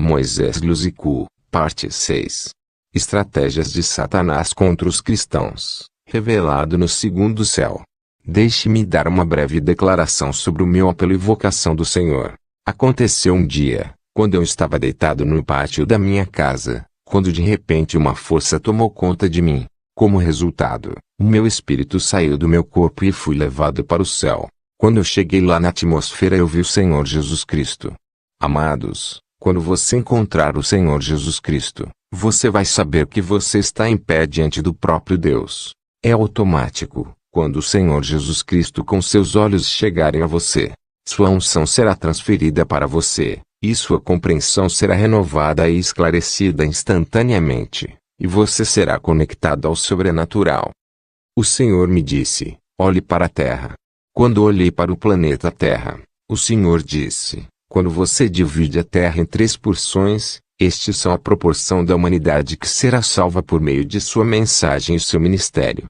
Moisés Luzicu, parte 6. Estratégias de Satanás contra os cristãos, revelado no segundo céu. Deixe-me dar uma breve declaração sobre o meu apelo e vocação do Senhor. Aconteceu um dia, quando eu estava deitado no pátio da minha casa, quando de repente uma força tomou conta de mim. Como resultado, o meu espírito saiu do meu corpo e fui levado para o céu. Quando eu cheguei lá na atmosfera eu vi o Senhor Jesus Cristo. Amados, quando você encontrar o Senhor Jesus Cristo, você vai saber que você está em pé diante do próprio Deus. É automático, quando o Senhor Jesus Cristo com seus olhos chegarem a você, sua unção será transferida para você, e sua compreensão será renovada e esclarecida instantaneamente, e você será conectado ao sobrenatural. O Senhor me disse, olhe para a Terra. Quando olhei para o planeta Terra, o Senhor disse, quando você divide a Terra em 3 porções, estes são a proporção da humanidade que será salva por meio de sua mensagem e seu ministério.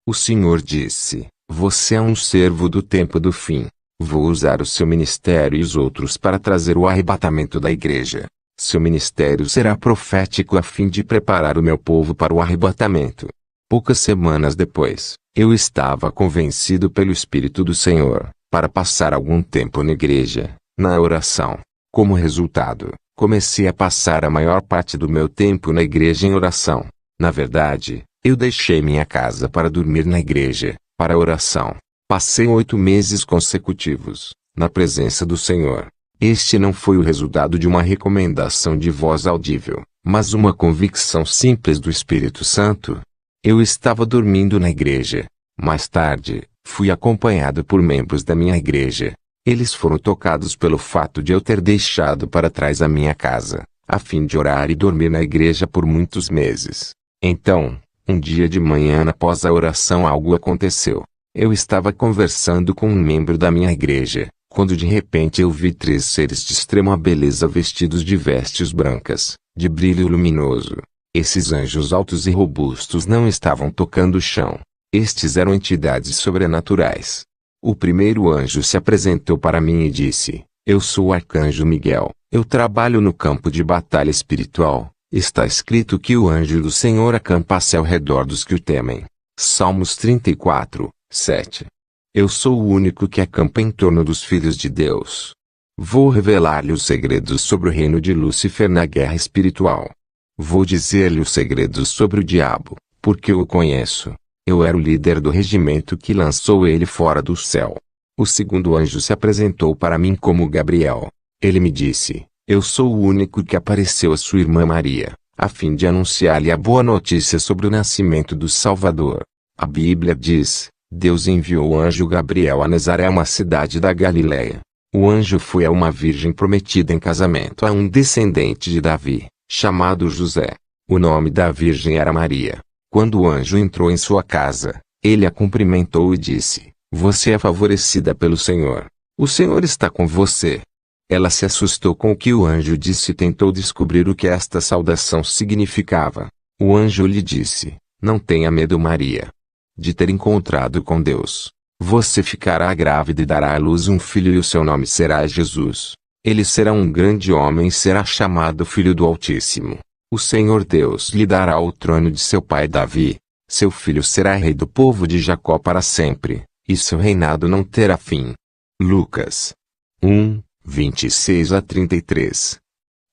O Senhor disse, você é um servo do tempo do fim. Vou usar o seu ministério e os outros para trazer o arrebatamento da igreja. Seu ministério será profético a fim de preparar o meu povo para o arrebatamento. Poucas semanas depois, eu estava convencido pelo Espírito do Senhor, para passar algum tempo na igreja, na oração. Como resultado, comecei a passar a maior parte do meu tempo na igreja em oração. Na verdade, eu deixei minha casa para dormir na igreja, para a oração. Passei 8 meses consecutivos, na presença do Senhor. Este não foi o resultado de uma recomendação de voz audível, mas uma convicção simples do Espírito Santo. Eu estava dormindo na igreja. Mais tarde, fui acompanhado por membros da minha igreja. Eles foram tocados pelo fato de eu ter deixado para trás a minha casa, a fim de orar e dormir na igreja por muitos meses. Então, um dia de manhã após a oração algo aconteceu. Eu estava conversando com um membro da minha igreja, quando de repente eu vi 3 seres de extrema beleza vestidos de vestes brancas, de brilho luminoso. Esses anjos altos e robustos não estavam tocando o chão. Estes eram entidades sobrenaturais. O primeiro anjo se apresentou para mim e disse, eu sou o arcanjo Miguel, eu trabalho no campo de batalha espiritual. Está escrito que o anjo do Senhor acampa-se ao redor dos que o temem. Salmos 34, 7. Eu sou o único que acampa em torno dos filhos de Deus. Vou revelar-lhe os segredos sobre o reino de Lúcifer na guerra espiritual. Vou dizer-lhe os segredos sobre o diabo, porque eu o conheço. Eu era o líder do regimento que lançou ele fora do céu. O segundo anjo se apresentou para mim como Gabriel. Ele me disse, eu sou o único que apareceu a sua irmã Maria, a fim de anunciar-lhe a boa notícia sobre o nascimento do Salvador. A Bíblia diz, Deus enviou o anjo Gabriel a Nazaré, uma cidade da Galileia. O anjo foi a uma virgem prometida em casamento a um descendente de Davi, chamado José. O nome da virgem era Maria. Quando o anjo entrou em sua casa, ele a cumprimentou e disse, você é favorecida pelo Senhor. O Senhor está com você. Ela se assustou com o que o anjo disse e tentou descobrir o que esta saudação significava. O anjo lhe disse, não tenha medo, Maria, de ter encontrado com Deus. Você ficará grávida e dará à luz um filho e o seu nome será Jesus. Ele será um grande homem e será chamado Filho do Altíssimo. O Senhor Deus lhe dará o trono de seu pai Davi. Seu filho será rei do povo de Jacó para sempre, e seu reinado não terá fim. Lucas 1, 26 a 33.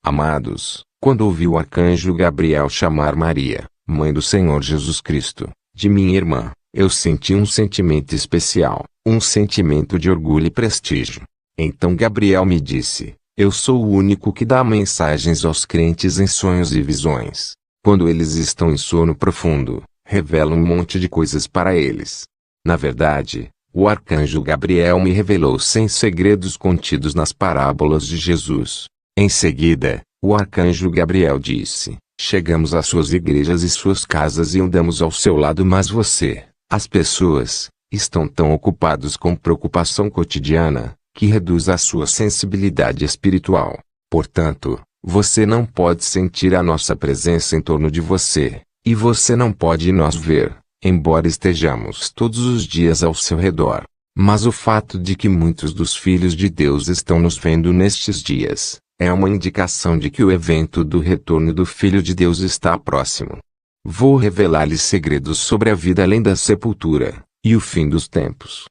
Amados, quando ouvi o arcanjo Gabriel chamar Maria, mãe do Senhor Jesus Cristo, de minha irmã, eu senti um sentimento especial, um sentimento de orgulho e prestígio. Então Gabriel me disse, eu sou o único que dá mensagens aos crentes em sonhos e visões. Quando eles estão em sono profundo, revelo um monte de coisas para eles. Na verdade, o arcanjo Gabriel me revelou 100 segredos contidos nas parábolas de Jesus. Em seguida, o arcanjo Gabriel disse, chegamos às suas igrejas e suas casas e andamos ao seu lado, mas você, as pessoas, estão tão ocupados com preocupação cotidiana, que reduz a sua sensibilidade espiritual. Portanto, você não pode sentir a nossa presença em torno de você, e você não pode nos ver, embora estejamos todos os dias ao seu redor. Mas o fato de que muitos dos filhos de Deus estão nos vendo nestes dias, É uma indicação de que o evento do retorno do Filho de Deus está próximo. Vou revelar-lhes segredos sobre a vida além da sepultura, e o fim dos tempos.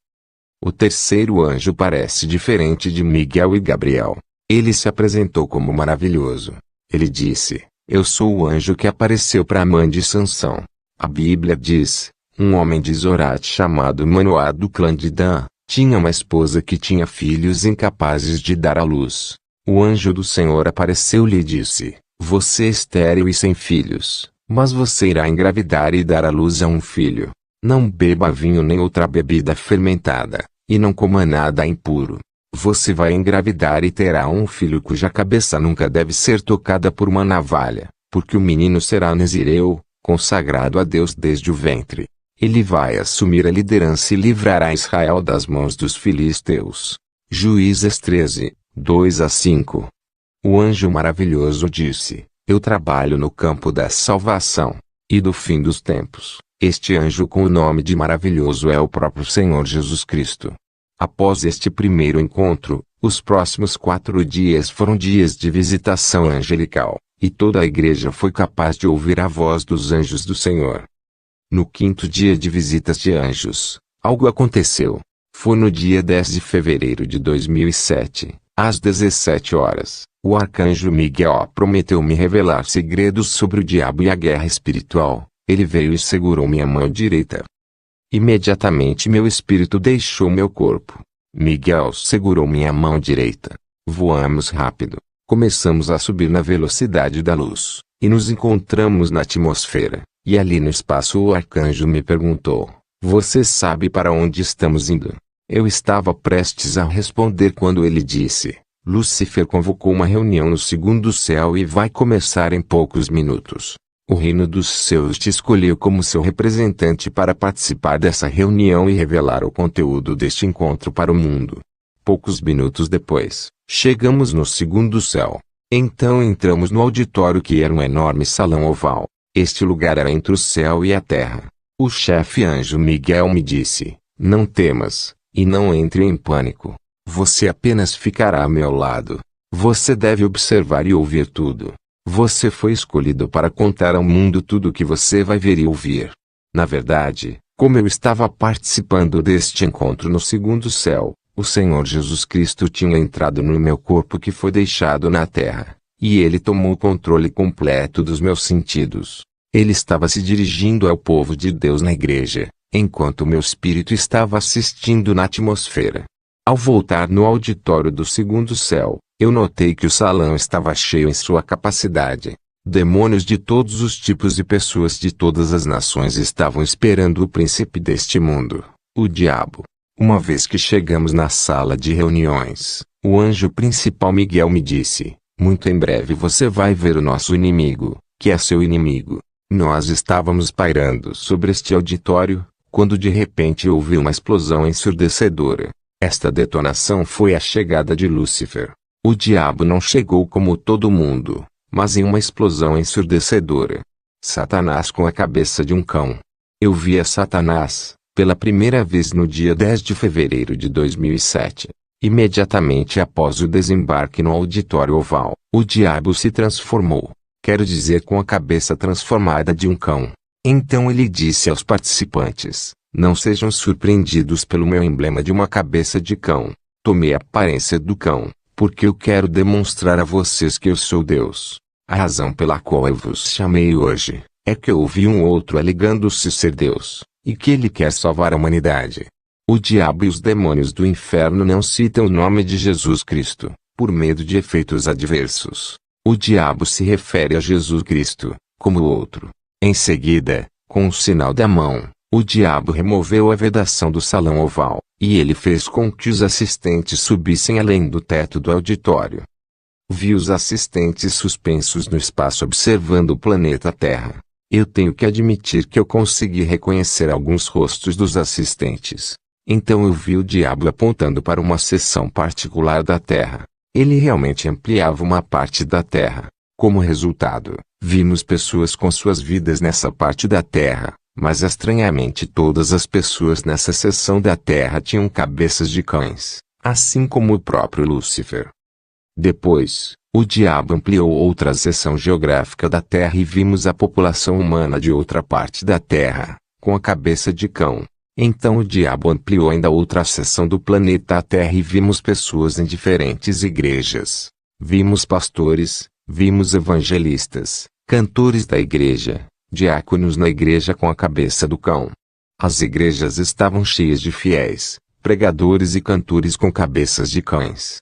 O terceiro anjo parece diferente de Miguel e Gabriel. Ele se apresentou como maravilhoso. Ele disse: eu sou o anjo que apareceu para a mãe de Sansão. A Bíblia diz: um homem de Zorat chamado Manoá do clã de Dan, tinha uma esposa que tinha filhos incapazes de dar à luz. O anjo do Senhor apareceu-lhe e disse: você é estéril e sem filhos, mas você irá engravidar e dar à luz a um filho. Não beba vinho nem outra bebida fermentada, e não coma nada impuro. Você vai engravidar e terá um filho cuja cabeça nunca deve ser tocada por uma navalha, porque o menino será nazireu, consagrado a Deus desde o ventre. Ele vai assumir a liderança e livrará Israel das mãos dos filisteus. Juízes 13, 2-5. O anjo maravilhoso disse: eu trabalho no campo da salvação, e do fim dos tempos. Este anjo com o nome de maravilhoso é o próprio Senhor Jesus Cristo. Após este primeiro encontro, os próximos 4 dias foram dias de visitação angelical, e toda a igreja foi capaz de ouvir a voz dos anjos do Senhor. No 5º dia de visitas de anjos, algo aconteceu. Foi no dia 10 de fevereiro de 2007, às 17 horas, o arcanjo Miguel prometeu me revelar segredos sobre o diabo e a guerra espiritual. Ele veio e segurou minha mão direita. Imediatamente meu espírito deixou meu corpo. Miguel segurou minha mão direita. Voamos rápido. Começamos a subir na velocidade da luz, e nos encontramos na atmosfera. E ali no espaço o arcanjo me perguntou: você sabe para onde estamos indo? Eu estava prestes a responder quando ele disse: Lúcifer convocou uma reunião no 2º céu e vai começar em poucos minutos. O reino dos céus te escolheu como seu representante para participar dessa reunião e revelar o conteúdo deste encontro para o mundo. Poucos minutos depois, chegamos no 2º céu. Então entramos no auditório, que era um enorme salão oval. Este lugar era entre o céu e a terra. O chefe anjo Miguel me disse: não temas, e não entre em pânico. Você apenas ficará a meu lado. Você deve observar e ouvir tudo. Você foi escolhido para contar ao mundo tudo o que você vai ver e ouvir. Na verdade, como eu estava participando deste encontro no 2º céu, o Senhor Jesus Cristo tinha entrado no meu corpo que foi deixado na terra, e ele tomou o controle completo dos meus sentidos. Ele estava se dirigindo ao povo de Deus na igreja, enquanto meu espírito estava assistindo na atmosfera. Ao voltar no auditório do 2º céu, eu notei que o salão estava cheio em sua capacidade. Demônios de todos os tipos e pessoas de todas as nações estavam esperando o príncipe deste mundo, o diabo. Uma vez que chegamos na sala de reuniões, o anjo principal Miguel me disse: muito em breve você vai ver o nosso inimigo, que é seu inimigo. Nós estávamos pairando sobre este auditório, quando de repente houve uma explosão ensurdecedora. Esta detonação foi a chegada de Lúcifer. O diabo não chegou como todo mundo, mas em uma explosão ensurdecedora. Satanás com a cabeça de um cão. Eu vi a Satanás, pela primeira vez no dia 10 de fevereiro de 2007. Imediatamente após o desembarque no auditório oval, o diabo se transformou. Quero dizer, com a cabeça transformada de um cão. Então ele disse aos participantes: não sejam surpreendidos pelo meu emblema de uma cabeça de cão. Tomei a aparência do cão, porque eu quero demonstrar a vocês que eu sou Deus. A razão pela qual eu vos chamei hoje, é que eu ouvi um outro alegando-se ser Deus, e que ele quer salvar a humanidade. O diabo e os demônios do inferno não citam o nome de Jesus Cristo, por medo de efeitos adversos. O diabo se refere a Jesus Cristo, como o outro. Em seguida, com o sinal da mão, o diabo removeu a vedação do salão oval, e ele fez com que os assistentes subissem além do teto do auditório. Vi os assistentes suspensos no espaço observando o planeta Terra. Eu tenho que admitir que eu consegui reconhecer alguns rostos dos assistentes. Então eu vi o diabo apontando para uma seção particular da Terra. Ele realmente ampliava uma parte da Terra. Como resultado, vimos pessoas com suas vidas nessa parte da Terra, mas estranhamente todas as pessoas nessa seção da Terra tinham cabeças de cães, assim como o próprio Lúcifer. Depois, o diabo ampliou outra seção geográfica da Terra e vimos a população humana de outra parte da Terra, com a cabeça de cão. Então o diabo ampliou ainda outra seção do planeta Terra e vimos pessoas em diferentes igrejas. Vimos pastores, vimos evangelistas, cantores da igreja, diáconos na igreja com a cabeça do cão. As igrejas estavam cheias de fiéis, pregadores e cantores com cabeças de cães.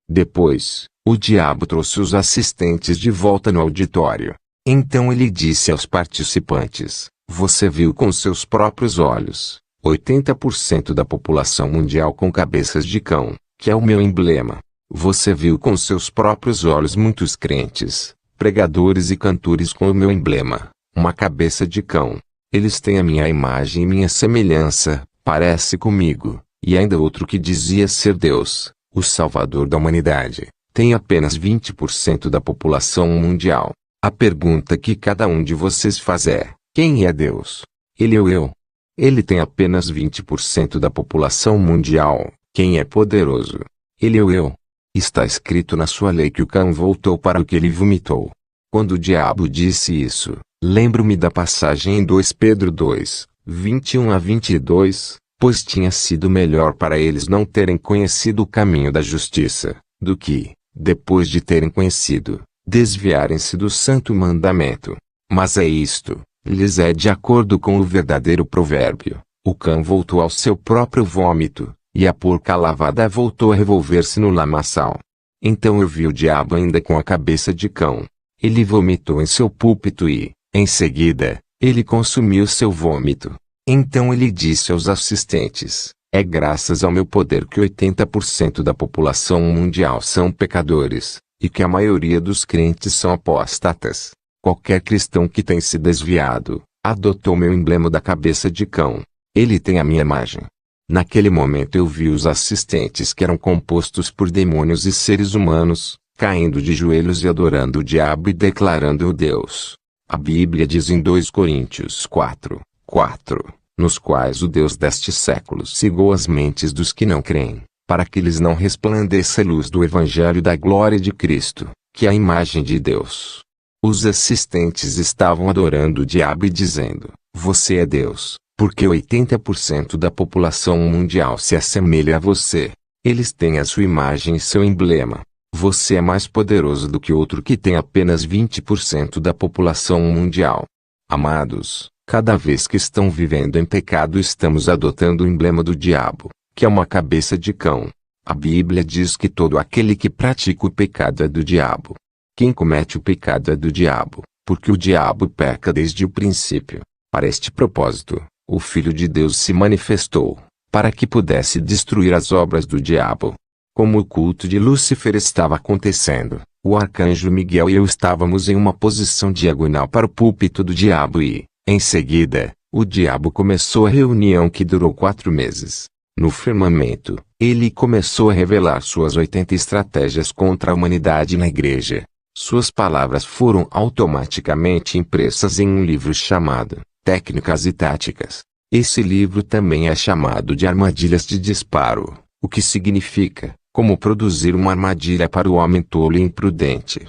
Depois, o diabo trouxe os assistentes de volta no auditório. Então ele disse aos participantes: você viu com seus próprios olhos 80% da população mundial com cabeças de cão, que é o meu emblema. Você viu com seus próprios olhos muitos crentes, pregadores e cantores com o meu emblema, uma cabeça de cão. Eles têm a minha imagem e minha semelhança, parece comigo. E ainda outro que dizia ser Deus, o Salvador da humanidade, tem apenas 20% da população mundial. A pergunta que cada um de vocês faz é: quem é Deus? Ele ou eu? Ele tem apenas 20% da população mundial. Quem é poderoso? Ele ou eu? Está escrito na sua lei que o cão voltou para o que ele vomitou. Quando o diabo disse isso, lembro-me da passagem em 2 Pedro 2, 21 a 22, pois tinha sido melhor para eles não terem conhecido o caminho da justiça, do que, depois de terem conhecido, desviarem-se do santo mandamento. Mas é isto, lhes é de acordo com o verdadeiro provérbio: o cão voltou ao seu próprio vômito, e a porca lavada voltou a revolver-se no lamaçal. Então eu vi o diabo ainda com a cabeça de cão. Ele vomitou em seu púlpito e, em seguida, ele consumiu seu vômito. Então ele disse aos assistentes: é graças ao meu poder que 80% da população mundial são pecadores, e que a maioria dos crentes são apóstatas. Qualquer cristão que tem se desviado, adotou meu emblema da cabeça de cão. Ele tem a minha imagem. Naquele momento eu vi os assistentes que eram compostos por demônios e seres humanos, caindo de joelhos e adorando o diabo e declarando-o Deus. A Bíblia diz em 2 Coríntios 4, 4, nos quais o Deus deste século cegou as mentes dos que não creem, para que lhes não resplandeça a luz do Evangelho da glória de Cristo, que é a imagem de Deus. Os assistentes estavam adorando o diabo e dizendo: você é Deus, porque 80% da população mundial se assemelha a você. Eles têm a sua imagem e seu emblema. Você é mais poderoso do que outro que tem apenas 20% da população mundial. Amados, cada vez que estão vivendo em pecado estamos adotando o emblema do diabo, que é uma cabeça de cão. A Bíblia diz que todo aquele que pratica o pecado é do diabo. Quem comete o pecado é do diabo, porque o diabo peca desde o princípio. Para este propósito, o Filho de Deus se manifestou, para que pudesse destruir as obras do diabo. Como o culto de Lúcifer estava acontecendo, o arcanjo Miguel e eu estávamos em uma posição diagonal para o púlpito do diabo e, em seguida, o diabo começou a reunião que durou 4 meses. No firmamento, ele começou a revelar suas 80 estratégias contra a humanidade na igreja. Suas palavras foram automaticamente impressas em um livro chamado Técnicas e Táticas. Esse livro também é chamado de Armadilhas de Disparo, o que significa como produzir uma armadilha para o homem tolo e imprudente.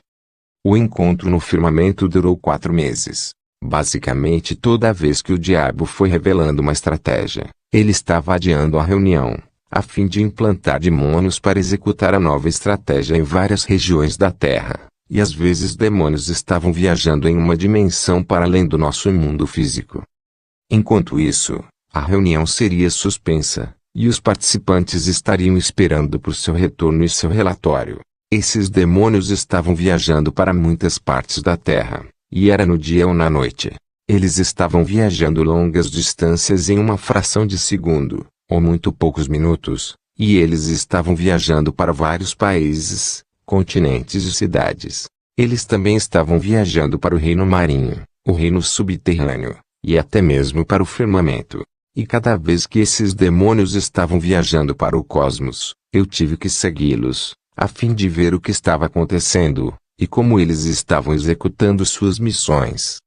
O encontro no firmamento durou 4 meses. Basicamente toda vez que o diabo foi revelando uma estratégia, ele estava adiando a reunião, a fim de implantar demônios para executar a nova estratégia em várias regiões da Terra. E às vezes demônios estavam viajando em uma dimensão para além do nosso mundo físico. Enquanto isso, a reunião seria suspensa, e os participantes estariam esperando por seu retorno e seu relatório. Esses demônios estavam viajando para muitas partes da Terra, e era no dia ou na noite. Eles estavam viajando longas distâncias em uma fração de segundo, ou muito poucos minutos, e eles estavam viajando para vários países, continentes e cidades. Eles também estavam viajando para o reino marinho, o reino subterrâneo, e até mesmo para o firmamento. E cada vez que esses demônios estavam viajando para o cosmos, eu tive que segui-los, a fim de ver o que estava acontecendo, e como eles estavam executando suas missões.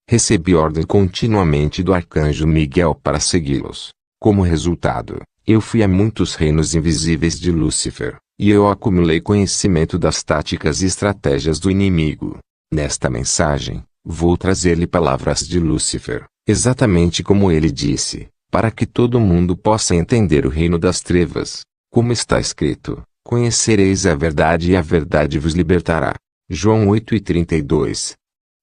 Recebi ordem continuamente do arcanjo Miguel para segui-los. Como resultado, eu fui a muitos reinos invisíveis de Lúcifer, e eu acumulei conhecimento das táticas e estratégias do inimigo. Nesta mensagem, vou trazer-lhe palavras de Lúcifer, exatamente como ele disse, para que todo mundo possa entender o reino das trevas. Como está escrito, conhecereis a verdade e a verdade vos libertará. João 8:32.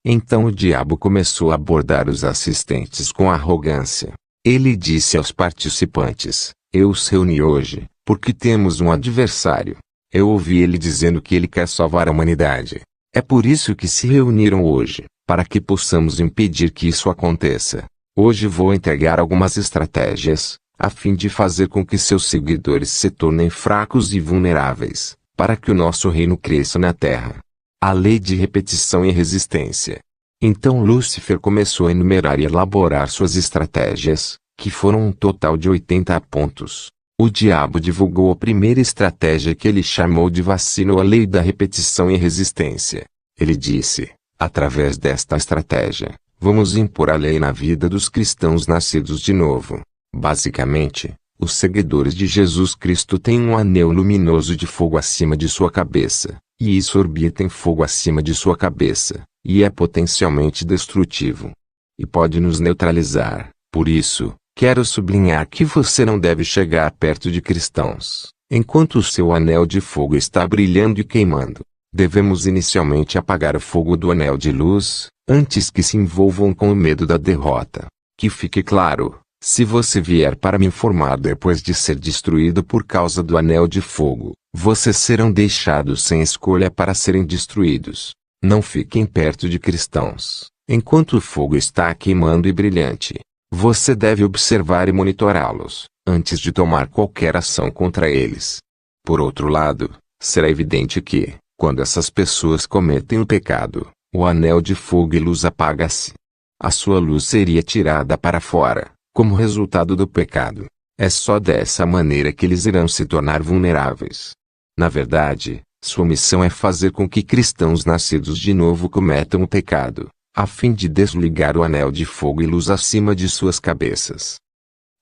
Então o diabo começou a abordar os assistentes com arrogância. Ele disse aos participantes: eu os reuni hoje, porque temos um adversário. Eu ouvi ele dizendo que ele quer salvar a humanidade. É por isso que se reuniram hoje, para que possamos impedir que isso aconteça. Hoje vou entregar algumas estratégias, a fim de fazer com que seus seguidores se tornem fracos e vulneráveis, para que o nosso reino cresça na terra. A lei de repetição e resistência. Então Lúcifer começou a enumerar e elaborar suas estratégias, que foram um total de 80 pontos. O diabo divulgou a primeira estratégia que ele chamou de vacina ou a lei da repetição e resistência. Ele disse: através desta estratégia, vamos impor a lei na vida dos cristãos nascidos de novo. Basicamente, os seguidores de Jesus Cristo têm um anel luminoso de fogo acima de sua cabeça, e isso orbita em fogo acima de sua cabeça, e é potencialmente destrutivo. E pode nos neutralizar. Por isso, quero sublinhar que você não deve chegar perto de cristãos, enquanto o seu anel de fogo está brilhando e queimando. Devemos inicialmente apagar o fogo do anel de luz, antes que se envolvam com o medo da derrota. Que fique claro, se você vier para me informar depois de ser destruído por causa do anel de fogo, vocês serão deixados sem escolha para serem destruídos. Não fiquem perto de cristãos, enquanto o fogo está queimando e brilhante. Você deve observar e monitorá-los, antes de tomar qualquer ação contra eles. Por outro lado, será evidente que, quando essas pessoas cometem o pecado, o anel de fogo e luz apaga-se. A sua luz seria tirada para fora, como resultado do pecado. É só dessa maneira que eles irão se tornar vulneráveis. Na verdade, sua missão é fazer com que cristãos nascidos de novo cometam o pecado, a fim de desligar o anel de fogo e luz acima de suas cabeças.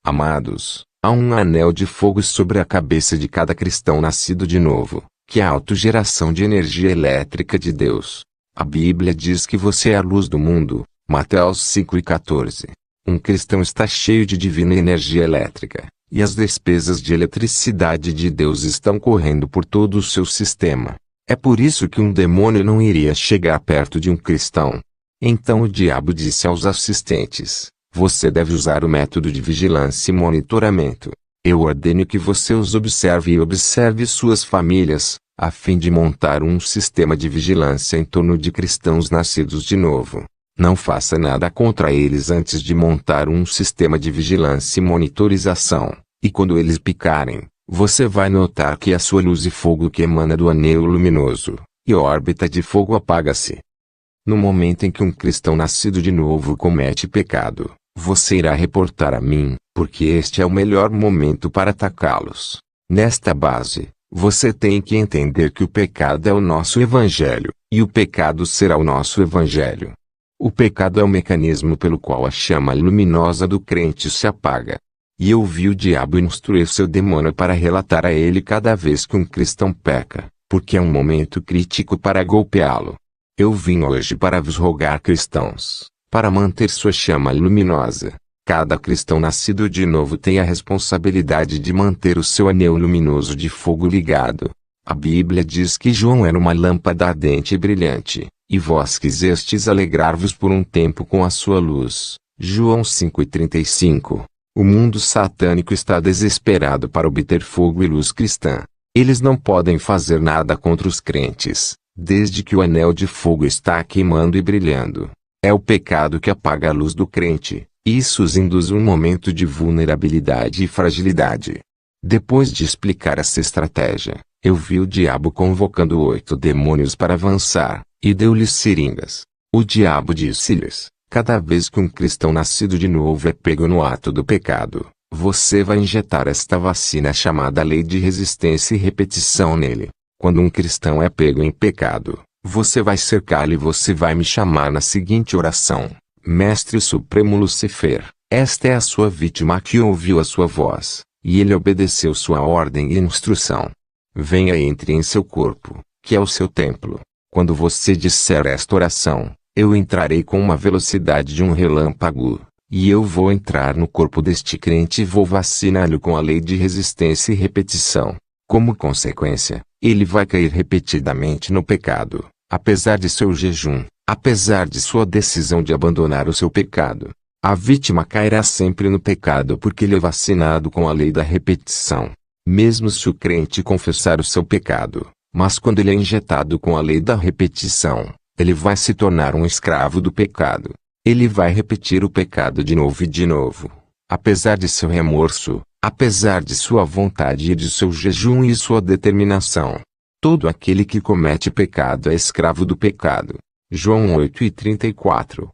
Amados, há um anel de fogo sobre a cabeça de cada cristão nascido de novo, que é a autogeração de energia elétrica de Deus. A Bíblia diz que você é a luz do mundo, Mateus 5:14. Um cristão está cheio de divina energia elétrica, e as despesas de eletricidade de Deus estão correndo por todo o seu sistema. É por isso que um demônio não iria chegar perto de um cristão. Então o diabo disse aos assistentes: você deve usar o método de vigilância e monitoramento. Eu ordeno que você os observe e observe suas famílias, a fim de montar um sistema de vigilância em torno de cristãos nascidos de novo. Não faça nada contra eles antes de montar um sistema de vigilância e monitorização, e quando eles picarem, você vai notar que a sua luz e fogo que emana do anel luminoso, e a órbita de fogo apaga-se. No momento em que um cristão nascido de novo comete pecado, você irá reportar a mim, porque este é o melhor momento para atacá-los. Nesta base, você tem que entender que o pecado é o nosso evangelho, e o pecado será o nosso evangelho. O pecado é o mecanismo pelo qual a chama luminosa do crente se apaga. E eu vi o diabo instruir seu demônio para relatar a ele cada vez que um cristão peca, porque é um momento crítico para golpeá-lo. Eu vim hoje para vos rogar, cristãos, para manter sua chama luminosa. Cada cristão nascido de novo tem a responsabilidade de manter o seu anel luminoso de fogo ligado. A Bíblia diz que João era uma lâmpada ardente e brilhante, e vós quisestes alegrar-vos por um tempo com a sua luz. João 5:35. O mundo satânico está desesperado para obter fogo e luz cristã. Eles não podem fazer nada contra os crentes, desde que o anel de fogo está queimando e brilhando. É o pecado que apaga a luz do crente. Isso os induz a um momento de vulnerabilidade e fragilidade. Depois de explicar essa estratégia, eu vi o diabo convocando 8 demônios para avançar, e deu-lhes seringas. O diabo disse-lhes: cada vez que um cristão nascido de novo é pego no ato do pecado, você vai injetar esta vacina chamada lei de resistência e repetição nele. Quando um cristão é pego em pecado, você vai cercá-lo e você vai me chamar na seguinte oração: Mestre Supremo Lucifer, esta é a sua vítima que ouviu a sua voz, e ele obedeceu sua ordem e instrução. venha e entre em seu corpo, que é o seu templo. Quando você disser esta oração, eu entrarei com uma velocidade de um relâmpago, e eu vou entrar no corpo deste crente e vou vaciná-lo com a lei de resistência e repetição. Como consequência, ele vai cair repetidamente no pecado, apesar de seu jejum, apesar de sua decisão de abandonar o seu pecado. A vítima cairá sempre no pecado porque ele é vacinado com a lei da repetição. Mesmo se o crente confessar o seu pecado, mas quando ele é injetado com a lei da repetição, ele vai se tornar um escravo do pecado. Ele vai repetir o pecado de novo e de novo. Apesar de seu remorso, apesar de sua vontade e de seu jejum e sua determinação. Todo aquele que comete pecado é escravo do pecado. João 8:34.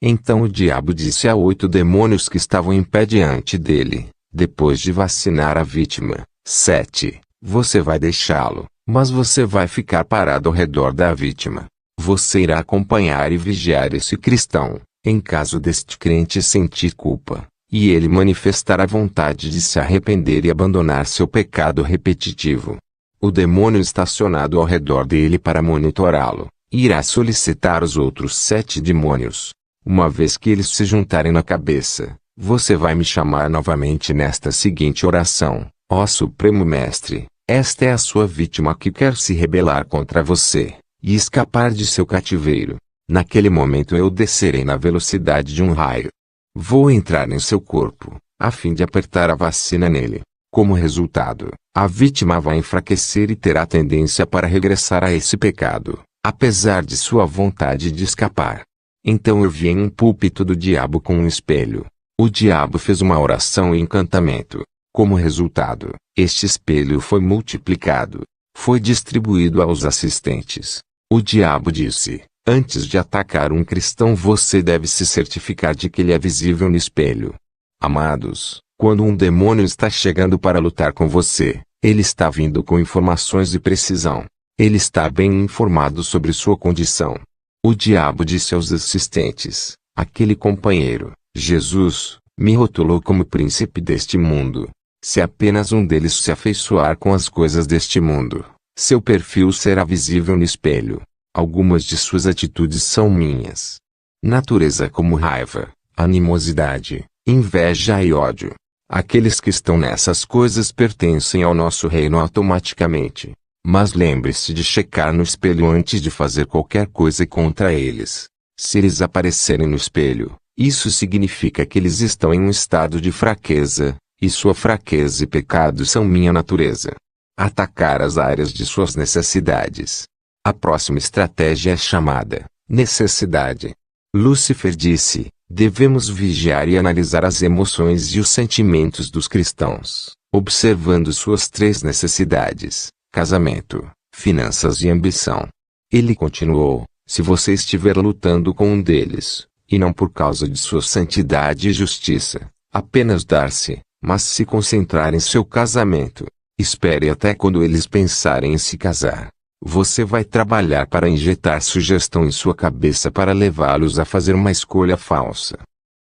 Então o diabo disse a 8 demônios que estavam em pé diante dele, depois de vacinar a vítima: 7. Você vai deixá-lo, mas você vai ficar parado ao redor da vítima. Você irá acompanhar e vigiar esse cristão, em caso deste crente sentir culpa, e ele manifestar a vontade de se arrepender e abandonar seu pecado repetitivo. O demônio estacionado ao redor dele para monitorá-lo, irá solicitar os outros 7 demônios. Uma vez que eles se juntarem na cabeça, você vai me chamar novamente nesta seguinte oração: ó Supremo Mestre, esta é a sua vítima que quer se rebelar contra você, e escapar de seu cativeiro. Naquele momento eu descerei na velocidade de um raio. Vou entrar em seu corpo, a fim de apertar a vacina nele. Como resultado, a vítima vai enfraquecer e terá tendência para regressar a esse pecado, apesar de sua vontade de escapar. Então eu vi em um púlpito do diabo com um espelho. O diabo fez uma oração e encantamento. Como resultado, este espelho foi multiplicado. Foi distribuído aos assistentes. O diabo disse: antes de atacar um cristão você deve se certificar de que ele é visível no espelho. Amados, quando um demônio está chegando para lutar com você, ele está vindo com informações de precisão. Ele está bem informado sobre sua condição. O diabo disse aos assistentes: aquele companheiro, Jesus, me rotulou como príncipe deste mundo. Se apenas um deles se afeiçoar com as coisas deste mundo, seu perfil será visível no espelho. Algumas de suas atitudes são minhas natureza, como raiva, animosidade, inveja e ódio. Aqueles que estão nessas coisas pertencem ao nosso reino automaticamente. Mas lembre-se de checar no espelho antes de fazer qualquer coisa contra eles. Se eles aparecerem no espelho, isso significa que eles estão em um estado de fraqueza, e sua fraqueza e pecado são minha natureza. Atacar as áreas de suas necessidades. A próxima estratégia é chamada necessidade. Lúcifer disse: devemos vigiar e analisar as emoções e os sentimentos dos cristãos, observando suas 3 necessidades: casamento, finanças e ambição. Ele continuou: se você estiver lutando com um deles, e não por causa de sua santidade e justiça, apenas dar-se, mas se concentrar em seu casamento, espere até quando eles pensarem em se casar. Você vai trabalhar para injetar sugestão em sua cabeça para levá-los a fazer uma escolha falsa.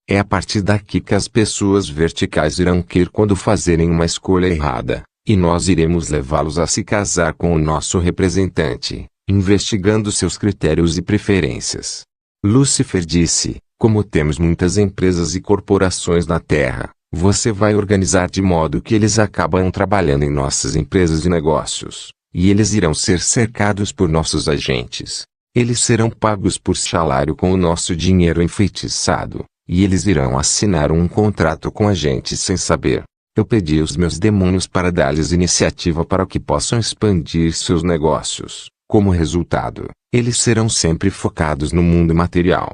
É a partir daqui que as pessoas verticais irão querer quando fazerem uma escolha errada. E nós iremos levá-los a se casar com o nosso representante, investigando seus critérios e preferências. Lúcifer disse: como temos muitas empresas e corporações na Terra, você vai organizar de modo que eles acabam trabalhando em nossas empresas e negócios, e eles irão ser cercados por nossos agentes. Eles serão pagos por salário com o nosso dinheiro enfeitiçado, e eles irão assinar um contrato com a gente sem saber. Eu pedi aos meus demônios para dar-lhes iniciativa para que possam expandir seus negócios. Como resultado, eles serão sempre focados no mundo material.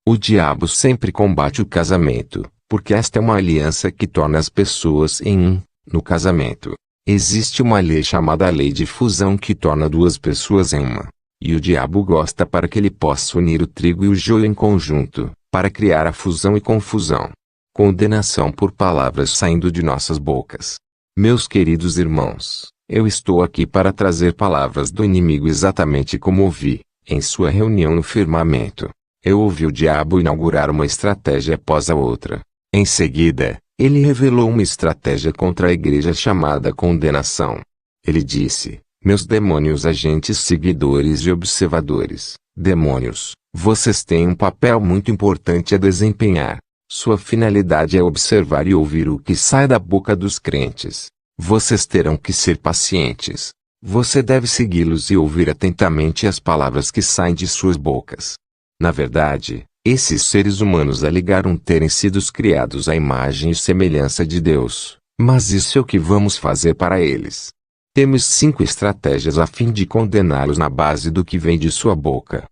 O diabo sempre combate o casamento, porque esta é uma aliança que torna as pessoas em um. No casamento, existe uma lei chamada lei de fusão que torna 2 pessoas em uma. E o diabo gosta para que ele possa unir o trigo e o joio em conjunto, para criar a fusão e confusão. Condenação por palavras saindo de nossas bocas. Meus queridos irmãos, eu estou aqui para trazer palavras do inimigo exatamente como ouvi, em sua reunião no firmamento. Eu ouvi o diabo inaugurar uma estratégia após a outra. Em seguida, ele revelou uma estratégia contra a igreja chamada condenação. Ele disse: meus demônios agentes seguidores e observadores, demônios, vocês têm um papel muito importante a desempenhar. Sua finalidade é observar e ouvir o que sai da boca dos crentes. Vocês terão que ser pacientes. Você deve segui-los e ouvir atentamente as palavras que saem de suas bocas. Na verdade, esses seres humanos alegaram terem sido criados à imagem e semelhança de Deus, mas isso é o que vamos fazer para eles. Temos 5 estratégias a fim de condená-los na base do que vem de sua boca.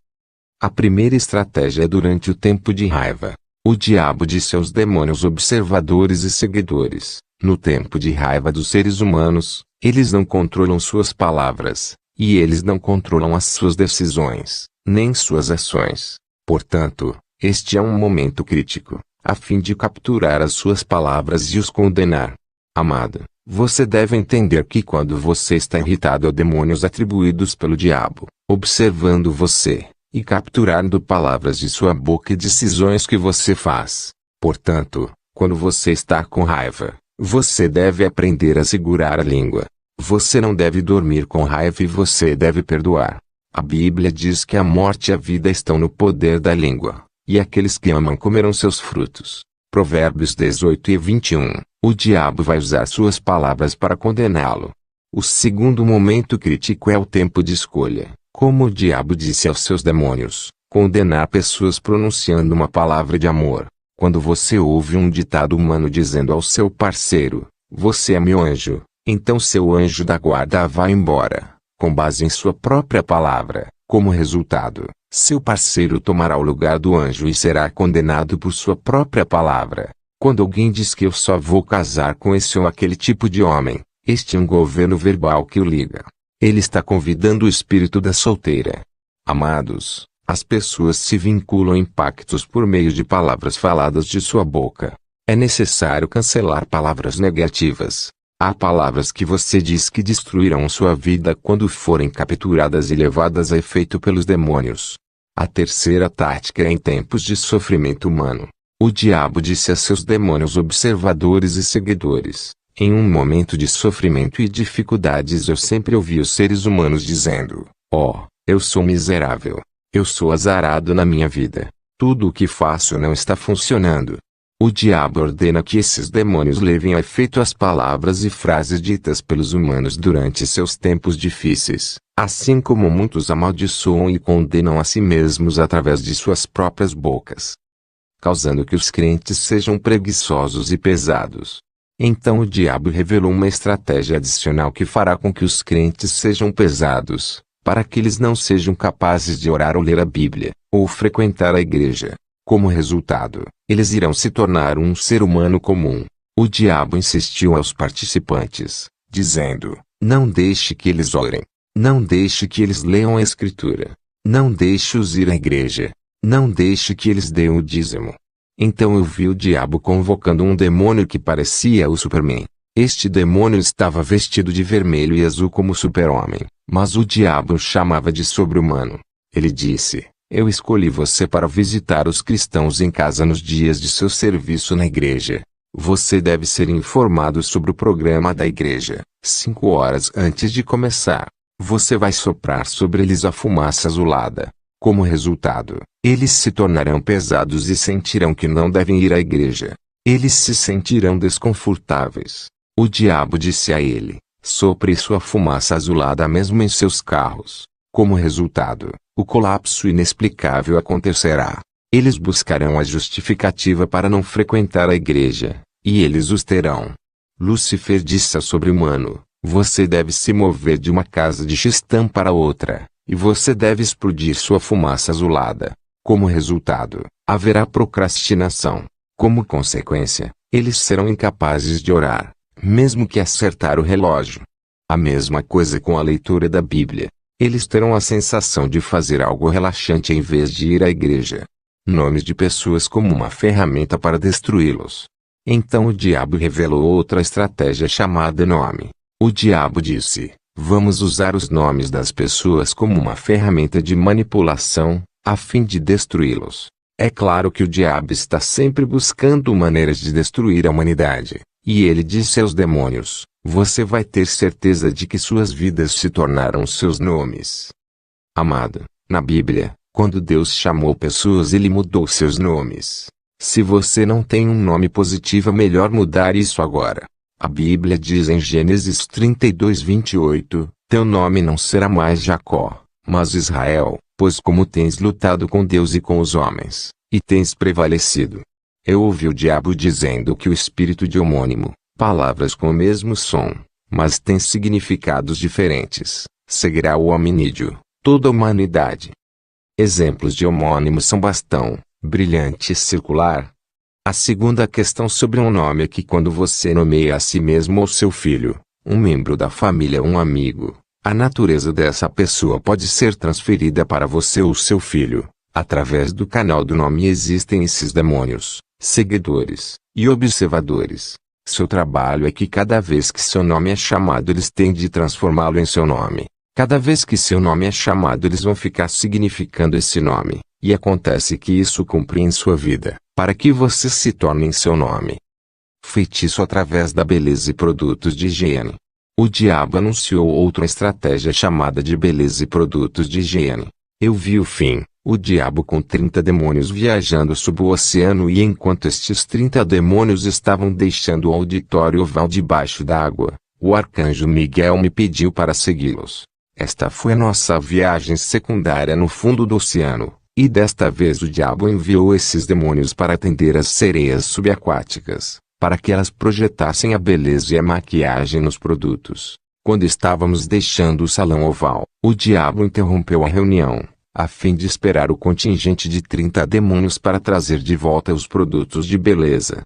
A primeira estratégia é durante o tempo de raiva. O diabo disse aos demônios observadores e seguidores: no tempo de raiva dos seres humanos, eles não controlam suas palavras, e eles não controlam as suas decisões, nem suas ações. Portanto, este é um momento crítico, a fim de capturar as suas palavras e os condenar. Amado, você deve entender que quando você está irritado a demônios atribuídos pelo diabo, observando você, e capturando palavras de sua boca e decisões que você faz. Portanto, quando você está com raiva, você deve aprender a segurar a língua. Você não deve dormir com raiva e você deve perdoar. A Bíblia diz que a morte e a vida estão no poder da língua, e aqueles que amam comerão seus frutos. Provérbios 18:21. O diabo vai usar suas palavras para condená-lo. O segundo momento crítico é o tempo de escolha. Como o diabo disse aos seus demônios, condenar pessoas pronunciando uma palavra de amor. Quando você ouve um ditado humano dizendo ao seu parceiro: você é meu anjo, então seu anjo da guarda vai embora, com base em sua própria palavra. Como resultado, seu parceiro tomará o lugar do anjo e será condenado por sua própria palavra. Quando alguém diz que eu só vou casar com esse ou aquele tipo de homem, este é um governo verbal que o liga. Ele está convidando o espírito da solteira. Amados, as pessoas se vinculam em pactos por meio de palavras faladas de sua boca. É necessário cancelar palavras negativas. Há palavras que você diz que destruirão sua vida quando forem capturadas e levadas a efeito pelos demônios. A terceira tática é em tempos de sofrimento humano. O diabo disse a seus demônios observadores e seguidores: em um momento de sofrimento e dificuldades eu sempre ouvi os seres humanos dizendo: oh, eu sou miserável. Eu sou azarado na minha vida. Tudo o que faço não está funcionando. O diabo ordena que esses demônios levem a efeito as palavras e frases ditas pelos humanos durante seus tempos difíceis, assim como muitos amaldiçoam e condenam a si mesmos através de suas próprias bocas, causando que os crentes sejam preguiçosos e pesados. Então o diabo revelou uma estratégia adicional que fará com que os crentes sejam pesados, para que eles não sejam capazes de orar ou ler a Bíblia, ou frequentar a igreja. Como resultado, eles irão se tornar um ser humano comum. O diabo insistiu aos participantes, dizendo: não deixe que eles orem. Não deixe que eles leiam a Escritura. Não deixe-os ir à igreja. Não deixe que eles deem o dízimo. Então eu vi o diabo convocando um demônio que parecia o Superman. Este demônio estava vestido de vermelho e azul como super-homem, mas o diabo o chamava de sobre-humano. Ele disse: eu escolhi você para visitar os cristãos em casa nos dias de seu serviço na igreja. Você deve ser informado sobre o programa da igreja, 5 horas antes de começar. Você vai soprar sobre eles a fumaça azulada. Como resultado, eles se tornarão pesados e sentirão que não devem ir à igreja. Eles se sentirão desconfortáveis. O diabo disse a ele: sopre sua fumaça azulada mesmo em seus carros. Como resultado, o colapso inexplicável acontecerá. Eles buscarão a justificativa para não frequentar a igreja, e eles os terão. Lúcifer disse ao sobre-humano: você deve se mover de uma casa de Xistã para outra, e você deve explodir sua fumaça azulada. Como resultado, haverá procrastinação. Como consequência, eles serão incapazes de orar, mesmo que acertar o relógio. A mesma coisa com a leitura da Bíblia. Eles terão a sensação de fazer algo relaxante em vez de ir à igreja. Nomes de pessoas como uma ferramenta para destruí-los. Então o diabo revelou outra estratégia chamada nome. O diabo disse: vamos usar os nomes das pessoas como uma ferramenta de manipulação, a fim de destruí-los. É claro que o diabo está sempre buscando maneiras de destruir a humanidade, e ele disse aos demônios: você vai ter certeza de que suas vidas se tornaram seus nomes. Amado, na Bíblia, quando Deus chamou pessoas, ele mudou seus nomes. Se você não tem um nome positivo, é melhor mudar isso agora. A Bíblia diz em Gênesis 32:28, teu nome não será mais Jacó, mas Israel, pois como tens lutado com Deus e com os homens, e tens prevalecido. Eu ouvi o diabo dizendo que o espírito de homônimo, palavras com o mesmo som, mas têm significados diferentes, seguirá o hominídeo, toda a humanidade. Exemplos de homônimo são bastão, brilhante e circular. A segunda questão sobre um nome é que quando você nomeia a si mesmo ou seu filho, um membro da família ou um amigo, a natureza dessa pessoa pode ser transferida para você ou seu filho. Através do canal do nome existem esses demônios, seguidores e observadores. Seu trabalho é que cada vez que seu nome é chamado, eles têm de transformá-lo em seu nome. Cada vez que seu nome é chamado, eles vão ficar significando esse nome. E acontece que isso cumpre em sua vida, para que você se torne em seu nome. Feitiço através da beleza e produtos de higiene. O diabo anunciou outra estratégia chamada de beleza e produtos de higiene. Eu vi o fim, o diabo com 30 demônios viajando sob o oceano, e enquanto estes 30 demônios estavam deixando o auditório oval debaixo d'água, o arcanjo Miguel me pediu para segui-los. Esta foi a nossa viagem secundária no fundo do oceano. E desta vez o diabo enviou esses demônios para atender as sereias subaquáticas, para que elas projetassem a beleza e a maquiagem nos produtos. Quando estávamos deixando o salão oval, o diabo interrompeu a reunião, a fim de esperar o contingente de 30 demônios para trazer de volta os produtos de beleza.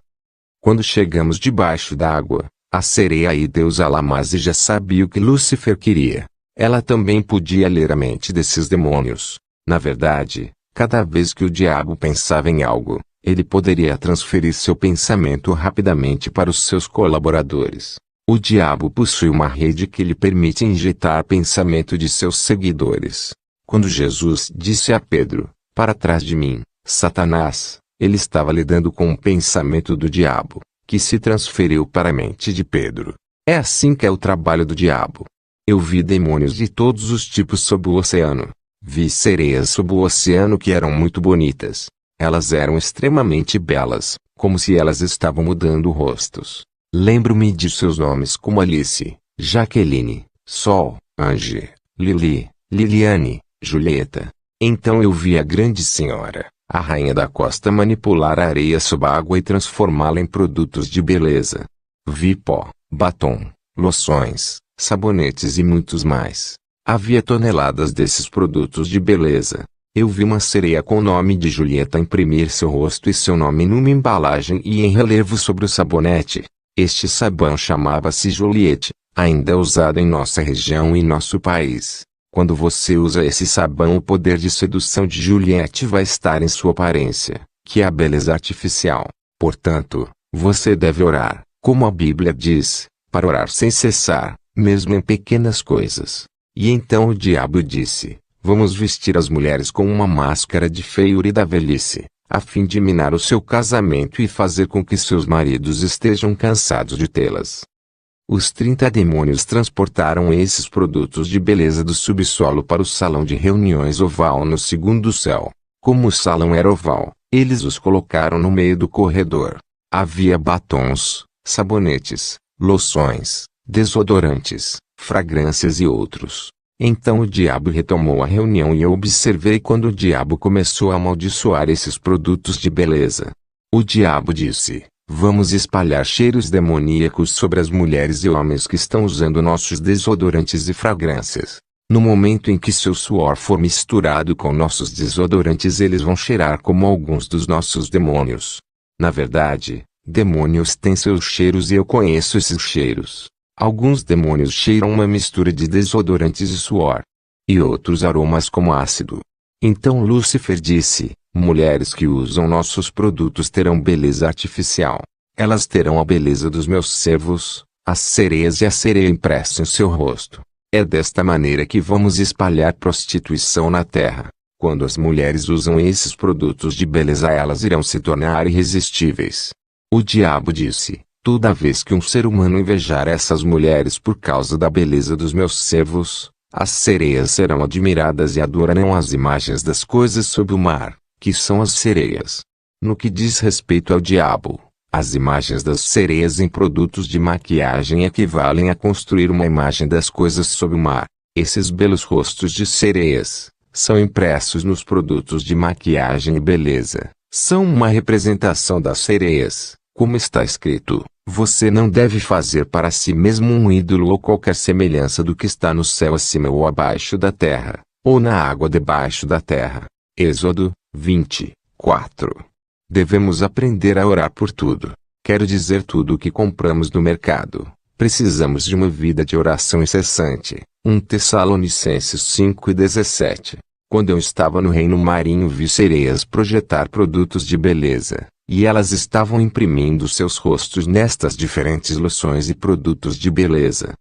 Quando chegamos debaixo d'água, a sereia e deusa Lamase já sabia o que Lúcifer queria. Ela também podia ler a mente desses demônios. Na verdade, cada vez que o diabo pensava em algo, ele poderia transferir seu pensamento rapidamente para os seus colaboradores. O diabo possui uma rede que lhe permite injetar pensamento de seus seguidores. Quando Jesus disse a Pedro, para trás de mim, Satanás, ele estava lidando com o pensamento do diabo, que se transferiu para a mente de Pedro. É assim que é o trabalho do diabo. Eu vi demônios de todos os tipos sob o oceano. Vi sereias sob o oceano que eram muito bonitas. Elas eram extremamente belas, como se elas estavam mudando rostos. Lembro-me de seus nomes como Alice, Jaqueline, Sol, Ange, Lili, Liliane, Julieta. Então eu vi a grande senhora, a rainha da costa, manipular a areia sob a água e transformá-la em produtos de beleza. Vi pó, batom, loções, sabonetes e muitos mais. Havia toneladas desses produtos de beleza. Eu vi uma sereia com o nome de Julieta imprimir seu rosto e seu nome numa embalagem e em relevo sobre o sabonete. Este sabão chamava-se Juliette, ainda é usado em nossa região e nosso país. Quando você usa esse sabão, o poder de sedução de Juliette vai estar em sua aparência, que é a beleza artificial. Portanto, você deve orar, como a Bíblia diz, para orar sem cessar, mesmo em pequenas coisas. E então o diabo disse, vamos vestir as mulheres com uma máscara de feiura e da velhice, a fim de minar o seu casamento e fazer com que seus maridos estejam cansados de tê-las. Os 30 demônios transportaram esses produtos de beleza do subsolo para o salão de reuniões oval no segundo céu. Como o salão era oval, eles os colocaram no meio do corredor. Havia batons, sabonetes, loções, desodorantes, fragrâncias e outros. Então o diabo retomou a reunião e eu observei quando o diabo começou a amaldiçoar esses produtos de beleza. O diabo disse, vamos espalhar cheiros demoníacos sobre as mulheres e homens que estão usando nossos desodorantes e fragrâncias. No momento em que seu suor for misturado com nossos desodorantes, eles vão cheirar como alguns dos nossos demônios. Na verdade, demônios têm seus cheiros e eu conheço esses cheiros. Alguns demônios cheiram uma mistura de desodorantes e suor. E outros aromas como ácido. Então Lúcifer disse, mulheres que usam nossos produtos terão beleza artificial. Elas terão a beleza dos meus servos, as sereias e a sereia impressa em seu rosto. É desta maneira que vamos espalhar prostituição na terra. Quando as mulheres usam esses produtos de beleza, elas irão se tornar irresistíveis. O diabo disse, Toda vez que um ser humano invejar essas mulheres por causa da beleza dos meus servos, as sereias serão admiradas e adorarão as imagens das coisas sob o mar, que são as sereias. No que diz respeito ao diabo, as imagens das sereias em produtos de maquiagem equivalem a construir uma imagem das coisas sob o mar. Esses belos rostos de sereias são impressos nos produtos de maquiagem e beleza. São uma representação das sereias, como está escrito: você não deve fazer para si mesmo um ídolo ou qualquer semelhança do que está no céu acima ou abaixo da terra, ou na água debaixo da terra. Êxodo 24. Devemos aprender a orar por tudo. Quero dizer, tudo o que compramos no mercado. Precisamos de uma vida de oração incessante. 1 Tessalonicenses 5:17. Quando eu estava no reino marinho, vi sereias projetar produtos de beleza, e elas estavam imprimindo seus rostos nestas diferentes loções e produtos de beleza.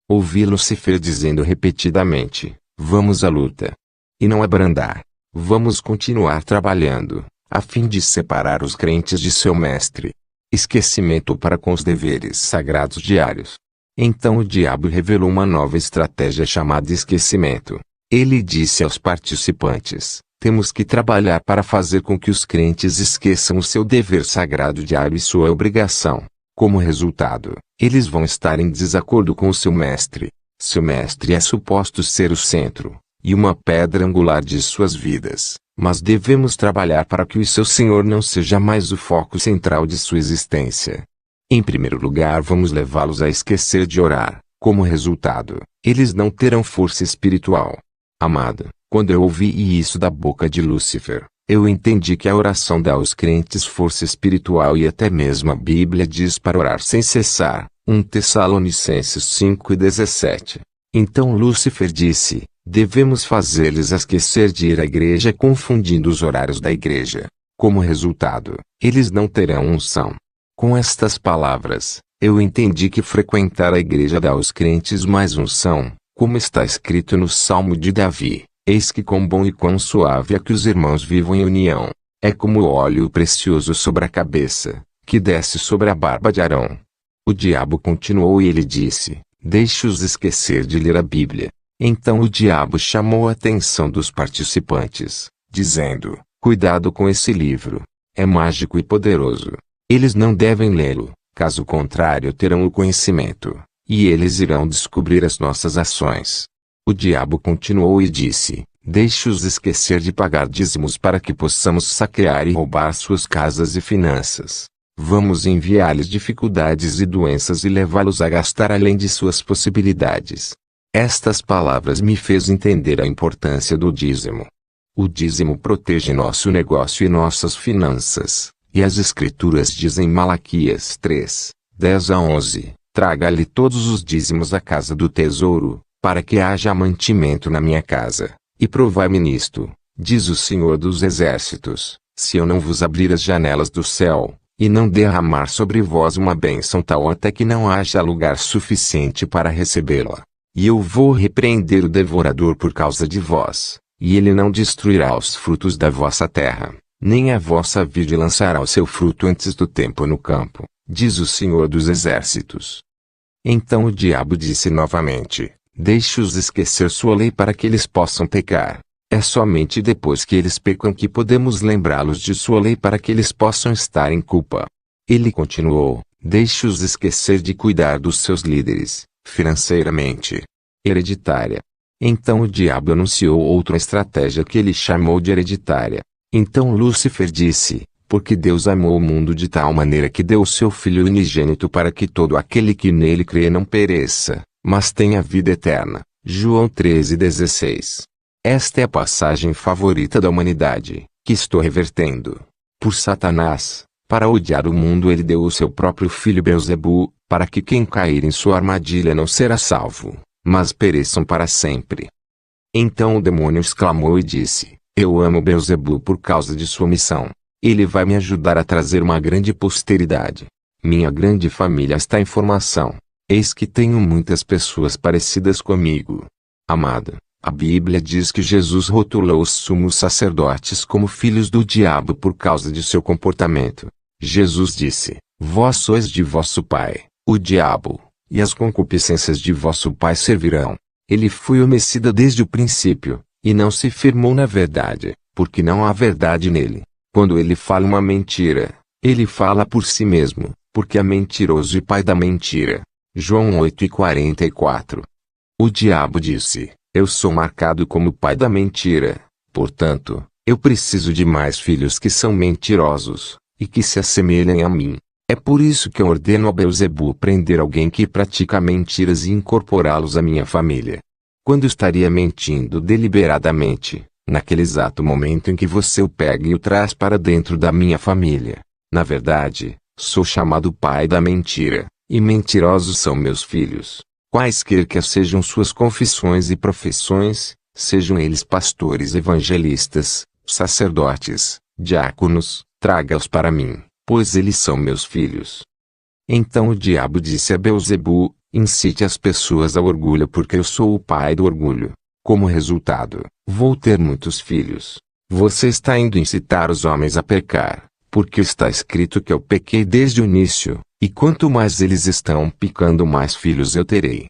Ouvi Lúcifer dizendo repetidamente: vamos à luta. E não abrandar. Vamos continuar trabalhando, a fim de separar os crentes de seu mestre. Esquecimento para com os deveres sagrados diários. Então o diabo revelou uma nova estratégia chamada esquecimento. Ele disse aos participantes: temos que trabalhar para fazer com que os crentes esqueçam o seu dever sagrado diário e sua obrigação. Como resultado, eles vão estar em desacordo com o seu mestre. Seu mestre é suposto ser o centro e uma pedra angular de suas vidas, mas devemos trabalhar para que o seu Senhor não seja mais o foco central de sua existência. Em primeiro lugar, vamos levá-los a esquecer de orar. Como resultado, eles não terão força espiritual. Amado, quando eu ouvi isso da boca de Lúcifer, eu entendi que a oração dá aos crentes força espiritual, e até mesmo a Bíblia diz para orar sem cessar. 1 Tessalonicenses 5:17. Então Lúcifer disse: devemos fazê-los esquecer de ir à igreja, confundindo os horários da igreja. Como resultado, eles não terão unção. Com estas palavras, eu entendi que frequentar a igreja dá aos crentes mais unção, como está escrito no Salmo de Davi: eis que quão bom e quão suave é que os irmãos vivam em união. É como o óleo precioso sobre a cabeça, que desce sobre a barba de Arão. O diabo continuou e ele disse: deixe-os esquecer de ler a Bíblia. Então o diabo chamou a atenção dos participantes, dizendo: cuidado com esse livro. É mágico e poderoso. Eles não devem lê-lo, caso contrário terão o conhecimento, e eles irão descobrir as nossas ações. O diabo continuou e disse: deixe-os esquecer de pagar dízimos para que possamos saquear e roubar suas casas e finanças. Vamos enviar-lhes dificuldades e doenças e levá-los a gastar além de suas possibilidades. Estas palavras me fez entender a importância do dízimo. O dízimo protege nosso negócio e nossas finanças, e as Escrituras dizem em Malaquias 3:10-11, traga-lhe todos os dízimos à casa do tesouro, para que haja mantimento na minha casa, e provai-me nisto, diz o Senhor dos Exércitos, se eu não vos abrir as janelas do céu, e não derramar sobre vós uma bênção tal até que não haja lugar suficiente para recebê-la. E eu vou repreender o devorador por causa de vós, e ele não destruirá os frutos da vossa terra, nem a vossa vide lançará o seu fruto antes do tempo no campo, diz o Senhor dos Exércitos. Então o diabo disse novamente: deixe-os esquecer sua lei para que eles possam pecar. É somente depois que eles pecam que podemos lembrá-los de sua lei para que eles possam estar em culpa. Ele continuou: deixe-os esquecer de cuidar dos seus líderes, financeiramente, hereditária. Então o diabo anunciou outra estratégia que ele chamou de hereditária. Então Lúcifer disse: porque Deus amou o mundo de tal maneira que deu o seu Filho unigênito para que todo aquele que nele crê não pereça, mas tenha vida eterna. João 13:16. Esta é a passagem favorita da humanidade, que estou revertendo. Por Satanás, para odiar o mundo, ele deu o seu próprio filho Beelzebu, para que quem cair em sua armadilha não será salvo, mas pereçam para sempre. Então o demônio exclamou e disse: eu amo Beelzebu por causa de sua missão. Ele vai me ajudar a trazer uma grande posteridade. Minha grande família está em formação. Eis que tenho muitas pessoas parecidas comigo. Amado, a Bíblia diz que Jesus rotulou os sumos sacerdotes como filhos do diabo por causa de seu comportamento. Jesus disse: Vós sois de vosso pai, o diabo, e as concupiscências de vosso pai servirão. Ele foi homicida desde o princípio, e não se firmou na verdade, porque não há verdade nele. Quando ele fala uma mentira, ele fala por si mesmo, porque é mentiroso e pai da mentira. João 8:44. O diabo disse: eu sou marcado como pai da mentira, portanto, eu preciso de mais filhos que são mentirosos, e que se assemelhem a mim. É por isso que eu ordeno a Beelzebu prender alguém que pratica mentiras e incorporá-los à minha família. Quando estaria mentindo deliberadamente, naquele exato momento em que você o pega e o traz para dentro da minha família. Na verdade, sou chamado pai da mentira, e mentirosos são meus filhos. Quaisquer que sejam suas confissões e profissões, sejam eles pastores evangelistas, sacerdotes, diáconos, traga-os para mim, pois eles são meus filhos. Então o diabo disse a Beelzebu: incite as pessoas ao orgulho porque eu sou o pai do orgulho. Como resultado, vou ter muitos filhos. Você está indo incitar os homens a pecar, porque está escrito que eu pequei desde o início, e quanto mais eles estão pecando, mais filhos eu terei.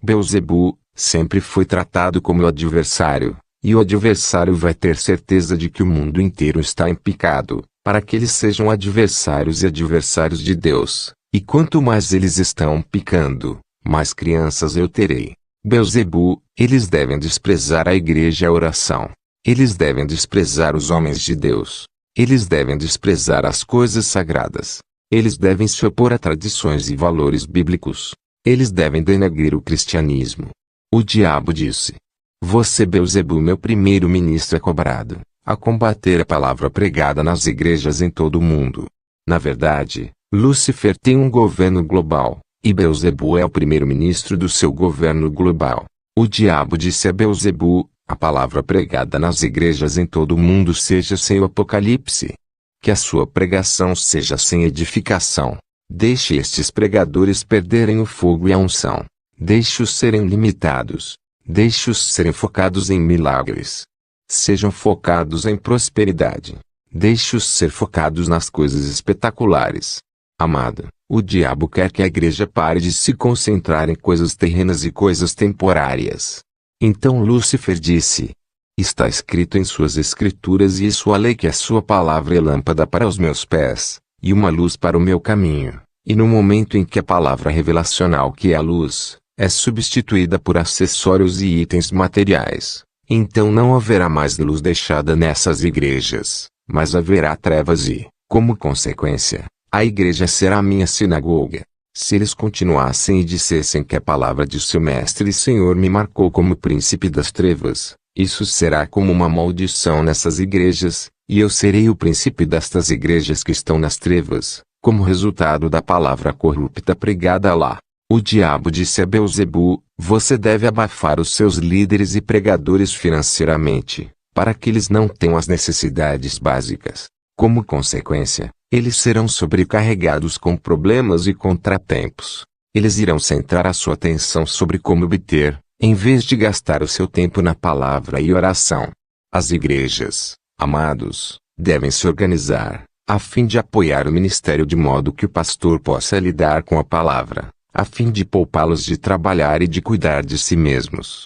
Beelzebu sempre foi tratado como o adversário, e o adversário vai ter certeza de que o mundo inteiro está em pecado, para que eles sejam adversários e adversários de Deus, e quanto mais eles estão pecando, mais crianças eu terei. Beelzebu, eles devem desprezar a igreja e a oração. Eles devem desprezar os homens de Deus. Eles devem desprezar as coisas sagradas. Eles devem se opor a tradições e valores bíblicos. Eles devem denegrir o cristianismo. O diabo disse: você, Beelzebu, meu primeiro-ministro, é cobrado a combater a palavra pregada nas igrejas em todo o mundo. Na verdade, Lúcifer tem um governo global, e Beelzebu é o primeiro-ministro do seu governo global. O diabo disse a Beelzebu: a palavra pregada nas igrejas em todo o mundo seja sem o Apocalipse. Que a sua pregação seja sem edificação. Deixe estes pregadores perderem o fogo e a unção. Deixe-os serem limitados. Deixe-os serem focados em milagres. Sejam focados em prosperidade. Deixe-os ser focados nas coisas espetaculares. Amado, o diabo quer que a igreja pare de se concentrar em coisas terrenas e coisas temporárias. Então Lúcifer disse: está escrito em suas escrituras e sua lei que a sua palavra é lâmpada para os meus pés, e uma luz para o meu caminho. E no momento em que a palavra revelacional, que é a luz, é substituída por acessórios e itens materiais, então não haverá mais luz deixada nessas igrejas, mas haverá trevas e, como consequência, a igreja será minha sinagoga. Se eles continuassem e dissessem que a palavra de seu mestre e Senhor me marcou como príncipe das trevas, isso será como uma maldição nessas igrejas, e eu serei o príncipe destas igrejas que estão nas trevas, como resultado da palavra corrupta pregada lá. O diabo disse a Beelzebu: você deve abafar os seus líderes e pregadores financeiramente, para que eles não tenham as necessidades básicas. Como consequência, eles serão sobrecarregados com problemas e contratempos. Eles irão centrar a sua atenção sobre como obter, em vez de gastar o seu tempo na palavra e oração. As igrejas, amados, devem se organizar, a fim de apoiar o ministério de modo que o pastor possa lidar com a palavra, a fim de poupá-los de trabalhar e de cuidar de si mesmos.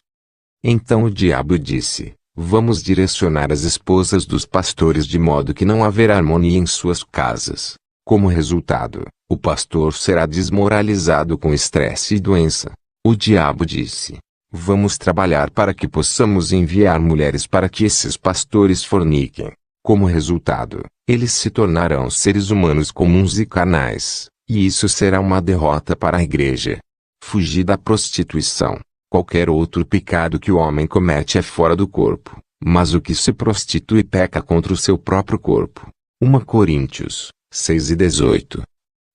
Então o diabo disse: vamos direcionar as esposas dos pastores de modo que não haverá harmonia em suas casas. Como resultado, o pastor será desmoralizado com estresse e doença. O diabo disse: vamos trabalhar para que possamos enviar mulheres para que esses pastores forniquem. Como resultado, eles se tornarão seres humanos comuns e carnais, e isso será uma derrota para a igreja. Fugir da prostituição. Qualquer outro pecado que o homem comete é fora do corpo, mas o que se prostitui peca contra o seu próprio corpo. 1 Coríntios 6:18.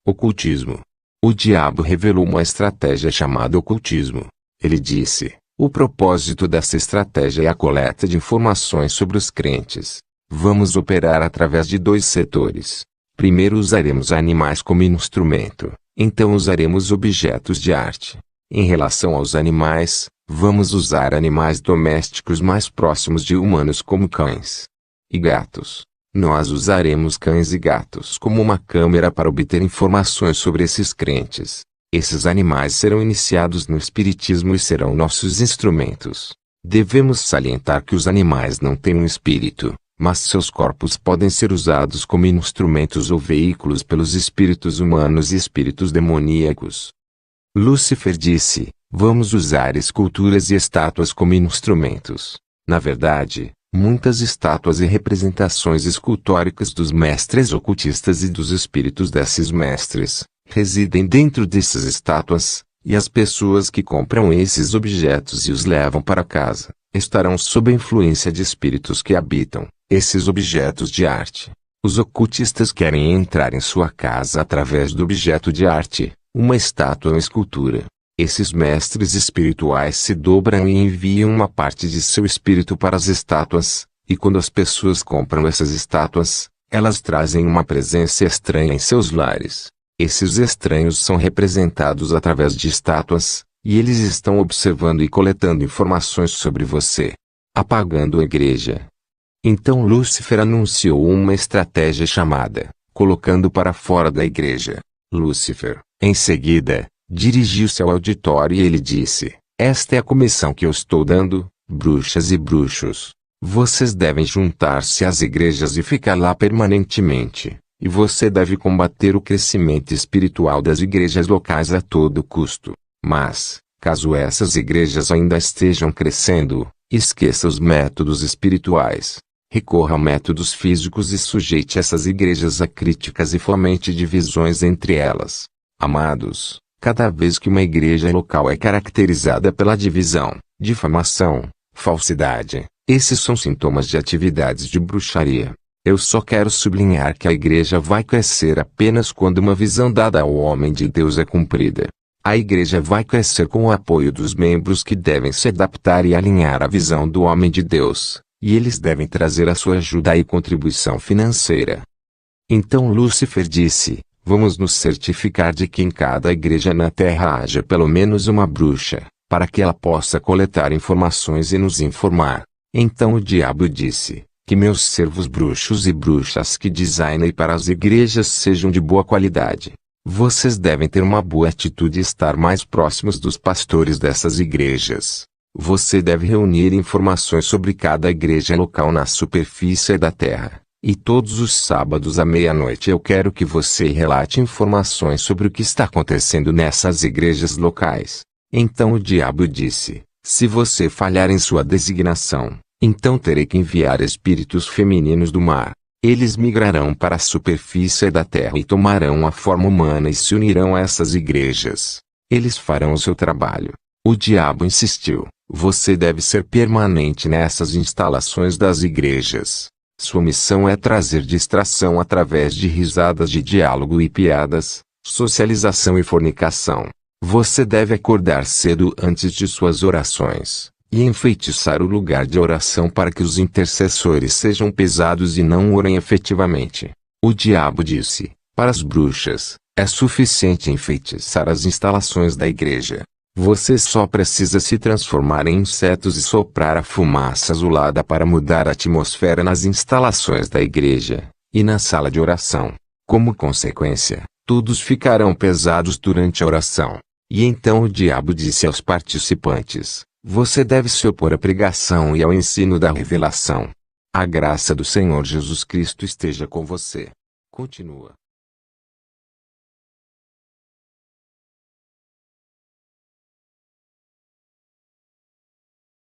Ocultismo. O diabo revelou uma estratégia chamada ocultismo. Ele disse: o propósito dessa estratégia é a coleta de informações sobre os crentes. Vamos operar através de dois setores. Primeiro usaremos animais como instrumento, então usaremos objetos de arte. Em relação aos animais, vamos usar animais domésticos mais próximos de humanos como cães e gatos. Nós usaremos cães e gatos como uma câmera para obter informações sobre esses crentes. Esses animais serão iniciados no espiritismo e serão nossos instrumentos. Devemos salientar que os animais não têm um espírito, mas seus corpos podem ser usados como instrumentos ou veículos pelos espíritos humanos e espíritos demoníacos. Lúcifer disse: vamos usar esculturas e estátuas como instrumentos. Na verdade, muitas estátuas e representações escultóricas dos mestres ocultistas e dos espíritos desses mestres residem dentro dessas estátuas, e as pessoas que compram esses objetos e os levam para casa estarão sob a influência de espíritos que habitam esses objetos de arte. Os ocultistas querem entrar em sua casa através do objeto de arte, uma estátua ou escultura. Esses mestres espirituais se dobram e enviam uma parte de seu espírito para as estátuas, e quando as pessoas compram essas estátuas, elas trazem uma presença estranha em seus lares. Esses estranhos são representados através de estátuas, e eles estão observando e coletando informações sobre você, apagando a igreja. Então Lúcifer anunciou uma estratégia chamada colocando para fora da igreja. Lúcifer, em seguida, dirigiu-se ao auditório e ele disse: esta é a comissão que eu estou dando, bruxas e bruxos. Vocês devem juntar-se às igrejas e ficar lá permanentemente. E você deve combater o crescimento espiritual das igrejas locais a todo custo. Mas, caso essas igrejas ainda estejam crescendo, esqueça os métodos espirituais. Recorra a métodos físicos e sujeite essas igrejas a críticas e fomente divisões entre elas. Amados, cada vez que uma igreja local é caracterizada pela divisão, difamação, falsidade, esses são sintomas de atividades de bruxaria. Eu só quero sublinhar que a igreja vai crescer apenas quando uma visão dada ao homem de Deus é cumprida. A igreja vai crescer com o apoio dos membros que devem se adaptar e alinhar à visão do homem de Deus, e eles devem trazer a sua ajuda e contribuição financeira. Então Lúcifer disse: vamos nos certificar de que em cada igreja na terra haja pelo menos uma bruxa, para que ela possa coletar informações e nos informar. Então o diabo disse: que meus servos bruxos e bruxas que designem para as igrejas sejam de boa qualidade. Vocês devem ter uma boa atitude e estar mais próximos dos pastores dessas igrejas. Você deve reunir informações sobre cada igreja local na superfície da terra. E todos os sábados à meia-noite eu quero que você relate informações sobre o que está acontecendo nessas igrejas locais. Então o diabo disse: se você falhar em sua designação, então terei que enviar espíritos femininos do mar. Eles migrarão para a superfície da terra e tomarão a forma humana e se unirão a essas igrejas. Eles farão o seu trabalho. O diabo insistiu: você deve ser permanente nessas instalações das igrejas. Sua missão é trazer distração através de risadas de diálogo e piadas, socialização e fornicação. Você deve acordar cedo antes de suas orações e enfeitiçar o lugar de oração para que os intercessores sejam pesados e não orem efetivamente. O diabo disse: para as bruxas, é suficiente enfeitiçar as instalações da igreja. Você só precisa se transformar em insetos e soprar a fumaça azulada para mudar a atmosfera nas instalações da igreja e na sala de oração. Como consequência, todos ficarão pesados durante a oração. E então o diabo disse aos participantes: você deve se opor à pregação e ao ensino da revelação. A graça do Senhor Jesus Cristo esteja com você. Continua.